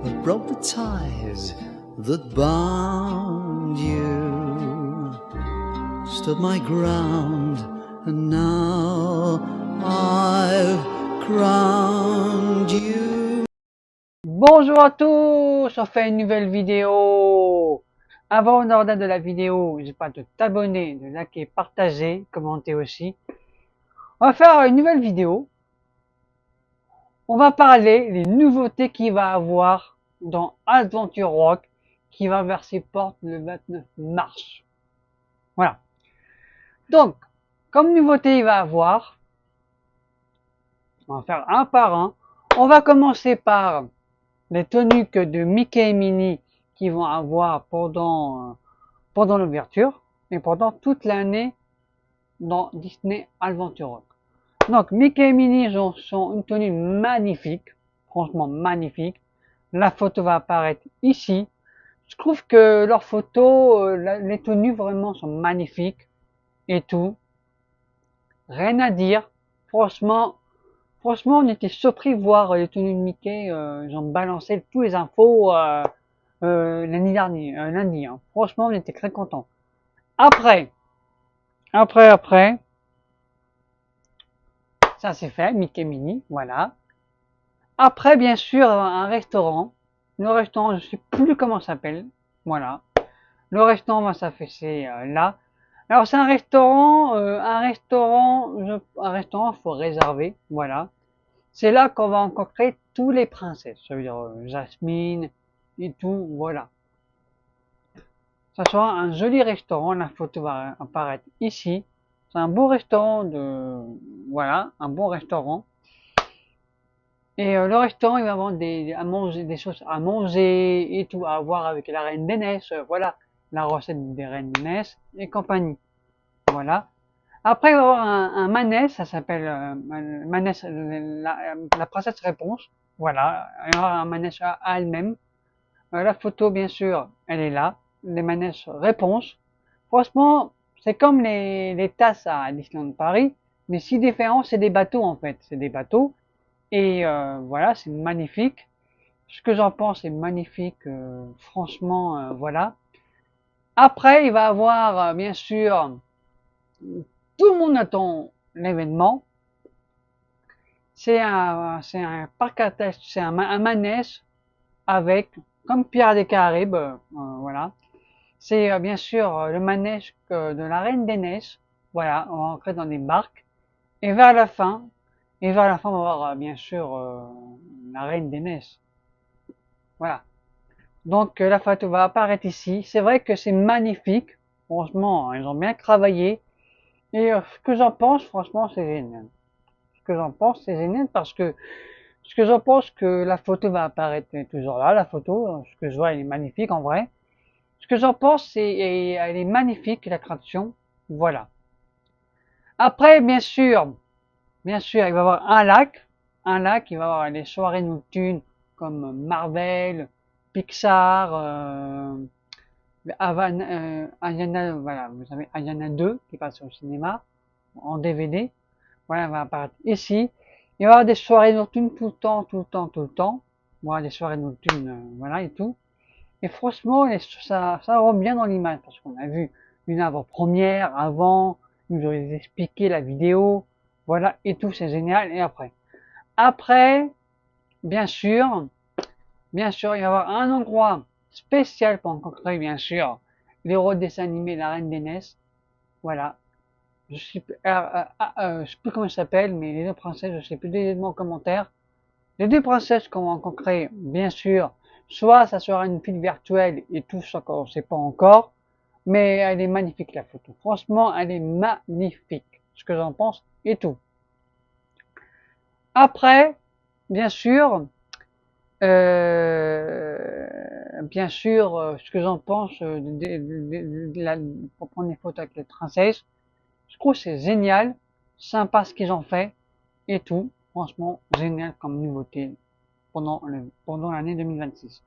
but broke the ties that bound you. Stood my ground, and now I've crowned you. Bonjour à tous, on fait une nouvelle vidéo. Avant de regarder la vidéo, n'hésite pas de t'abonner, de liker, partager, commenter aussi. On va faire une nouvelle vidéo. On va parler des nouveautés qu'il va avoir dans Adventure Rock qui va vers ses portes le 29 mars. Voilà. Donc, comme nouveauté il va avoir, on va faire un par un. On va commencer par les tenues de Mickey et Minnie qui vont avoir pendant l'ouverture et pendant toute l'année dans Disney Adventure Rock. Donc Mickey et Minnie sont une tenue magnifique, franchement magnifique. La photo va apparaître ici. Je trouve que leurs photos, les tenues vraiment sont magnifiques et tout. Rien à dire. Franchement, on était surpris de voir les tenues de Mickey. Ils ont balancé tous les infos lundi dernier, lundi. Hein. Franchement, on était très contents. Après, ça c'est fait, Mickey Mini, voilà. Après, bien sûr, un restaurant. Le restaurant, je sais plus comment ça s'appelle, voilà. Le restaurant va s'afficher là. Alors c'est un restaurant, faut réserver, voilà. C'est là qu'on va rencontrer tous les princesses, ça veut dire Jasmine et tout, voilà. Ça sera un joli restaurant, la photo va apparaître ici. C'est un beau restaurant voilà, un bon restaurant. Et le restaurant, il va avoir des choses à manger et tout à voir avec la Reine des Neiges, voilà, la recette des Reines des Neiges et compagnie. Voilà. Après, il va y avoir un manège, ça s'appelle manège, la princesse réponse. Voilà, il y aura un manège à elle-même. La photo, bien sûr, elle est là. Les manèges réponse. Franchement, c'est comme les tasses à Disneyland Paris, mais si différent, c'est des bateaux en fait. C'est des bateaux. Et voilà, c'est magnifique. Ce que j'en pense est magnifique, franchement, voilà. Après, il va avoir, bien sûr, tout le monde attend l'événement. C'est un parc à test, c'est un manège avec, comme Pierre des Caraïbes, voilà. C'est bien sûr le manège de la Reine des Neiges. Voilà, on va entrer dans des barques. Et vers la fin, on va avoir bien sûr la Reine des Neiges. Voilà. Donc la photo va apparaître ici. C'est vrai que c'est magnifique. Franchement, ils ont bien travaillé. Et ce que j'en pense, franchement, c'est génial. Ce que j'en pense, c'est génial parce que ce que j'en pense que la photo va apparaître toujours là, la photo. Ce que je vois, elle est magnifique en vrai. Ce que j'en pense, c'est elle est magnifique l'attraction. Voilà. Après, bien sûr, il va y avoir un lac, il va y avoir les soirées nocturnes comme Marvel, Pixar, Ayana, voilà, vous savez, Ayana 2 qui passe au cinéma en DVD. Voilà, va apparaître ici. Il va y avoir des soirées nocturnes tout le temps. Voilà, des soirées nocturnes, voilà et tout. Et franchement, ça rentre bien dans l'image parce qu'on a vu une avant-première avant, ils nous ont expliqué la vidéo, voilà et tout, c'est génial. Et après, bien sûr, il va y avoir un endroit spécial pour rencontrer, bien sûr, l'héros de dessin animé, la Reine des Neiges. Voilà. Je sais plus comment elle s'appelle, mais les deux princesses, je sais plus, dites-moi en commentaire. Les deux princesses qu'on va rencontrer, bien sûr, soit ça sera une fille virtuelle et tout ça qu'on sait pas encore, mais elle est magnifique la photo. Franchement, elle est magnifique. Ce que j'en pense et tout. Après, bien sûr, ce que j'en pense pour prendre des photos avec les princesses, je trouve que c'est génial, sympa ce qu'ils ont fait et tout. Franchement, génial comme nouveauté pendant l'année 2026.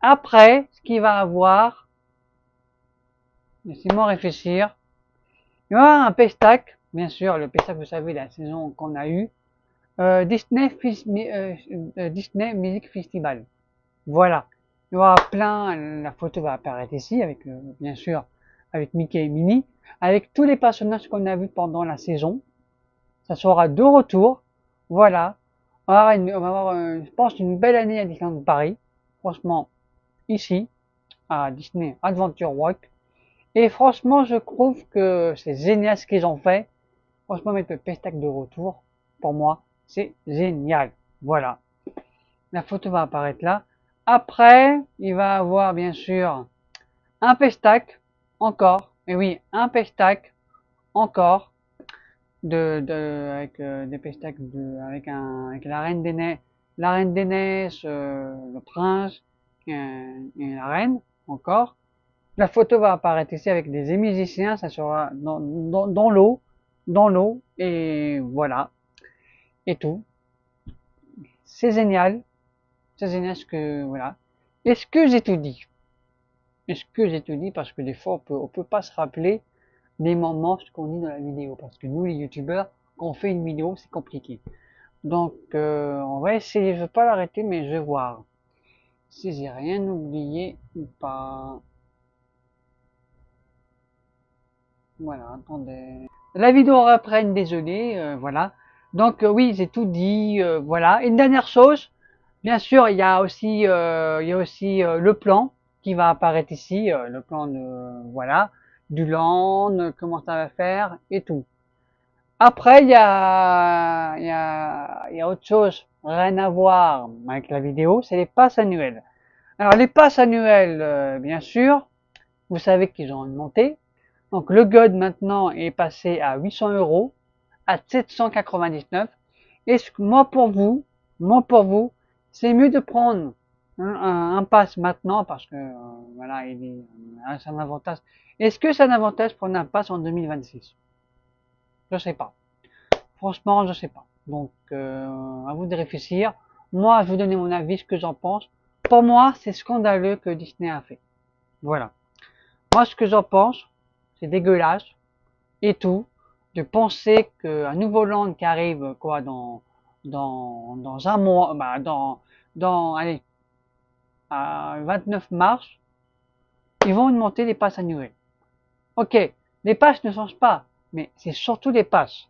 Après, ce qu'il va avoir, laissez-moi réfléchir, il va y avoir un pestac, bien sûr, le pestac, vous savez, la saison qu'on a eue, Disney Music Festival. Voilà. Il y aura plein, la photo va apparaître ici avec, bien sûr, avec Mickey et Minnie, avec tous les personnages qu'on a vus pendant la saison. Ça sera de retour. Voilà. On va avoir, je pense, une belle année à Disneyland Paris. Franchement, ici, à Disney Adventure Walk. Et franchement, je trouve que c'est génial ce qu'ils ont fait. Franchement, mettre le pestac de retour, pour moi, c'est génial. Voilà. La photo va apparaître là. Après, il va avoir, bien sûr, un pestac, encore. Et oui, un pestac, encore. Avec des pestacles avec la reine des neiges, le prince et la reine encore. La photo va apparaître ici avec des musiciens, ça sera dans l'eau et voilà et tout. C'est génial, ce que voilà. Est-ce que j'ai tout dit? Est-ce que j'ai tout dit? Parce que des fois on peut pas se rappeler des moments ce qu'on dit dans la vidéo parce que nous les youtubeurs quand on fait une vidéo c'est compliqué. Donc, on va essayer, je vais pas l'arrêter, mais je vais voir si j'ai rien oublié ou pas. Voilà, attendez. La vidéo reprenne, désolé, voilà. Donc, oui, j'ai tout dit, voilà. Une dernière chose, bien sûr, il y a aussi le plan qui va apparaître ici, le plan de, voilà, du land, comment ça va faire et tout. Après, il y a autre chose, rien à voir avec la vidéo, c'est les passes annuelles. Alors, les passes annuelles, bien sûr, vous savez qu'ils ont augmenté. Donc, le GOD maintenant est passé à 800 € à 799. Et moi pour vous, c'est mieux de prendre un pass maintenant parce que, voilà, c'est un avantage. Est-ce que c'est un avantage de prendre un pass en 2026? Je sais pas. Franchement, je sais pas. Donc, à vous de réfléchir. Moi, je vais vous donner mon avis, ce que j'en pense. Pour moi, c'est scandaleux que Disney a fait. Voilà. Moi, ce que j'en pense, c'est dégueulasse et tout. De penser qu'un nouveau land qui arrive, quoi, dans un mois, bah, allez, à 29 mars, ils vont augmenter les passes annuelles. Ok, les passes ne changent pas, mais c'est surtout les passes.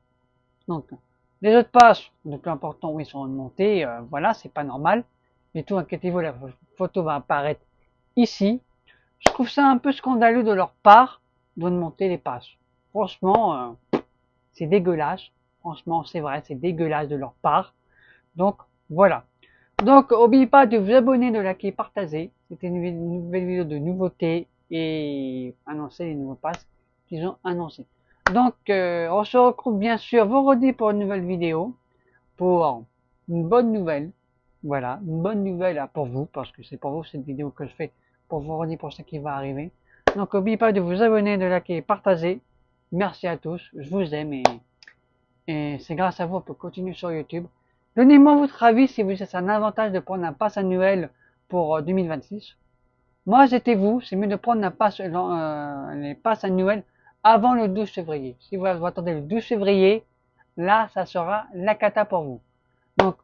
Donc, les autres passes, le plus important, oui, sont augmentés, voilà, c'est pas normal. Mais tout, inquiétez-vous, la photo va apparaître ici. Je trouve ça un peu scandaleux de leur part d'augmenter les passes. Franchement, c'est dégueulasse. Franchement, c'est vrai, c'est dégueulasse de leur part. Donc, voilà. Donc, n'oubliez pas de vous abonner, de liker, partager. C'était une nouvelle vidéo de nouveautés et annoncer les nouveaux passes qu'ils ont annoncés. Donc, on se retrouve bien sûr vendredi pour une nouvelle vidéo, pour une bonne nouvelle. Voilà, une bonne nouvelle pour vous, parce que c'est pour vous cette vidéo que je fais, pour vendredi pour ce qui va arriver. Donc, n'oubliez pas de vous abonner, de liker, partager. Merci à tous, je vous aime et c'est grâce à vous qu'on peut continuer sur YouTube. Donnez-moi votre avis si vous êtes un avantage de prendre un pass annuel pour 2026. Moi, j'étais vous, c'est mieux de prendre un pass, les passes annuels avant le 12 février. Si vous attendez le 12 février, là, ça sera la cata pour vous. Donc,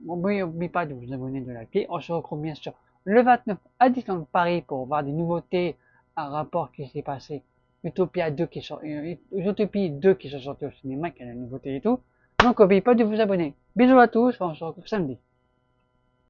n'oubliez pas de vous abonner, de liker. On se retrouve bien sûr le 29 à Disneyland Paris pour voir des nouveautés, un rapport qui s'est passé. Utopia 2 qui sort, Utopie 2 qui sont sortis au cinéma, qui a la nouveauté et tout. Donc, n'oubliez pas de vous abonner. Bisous à tous, on se retrouve samedi.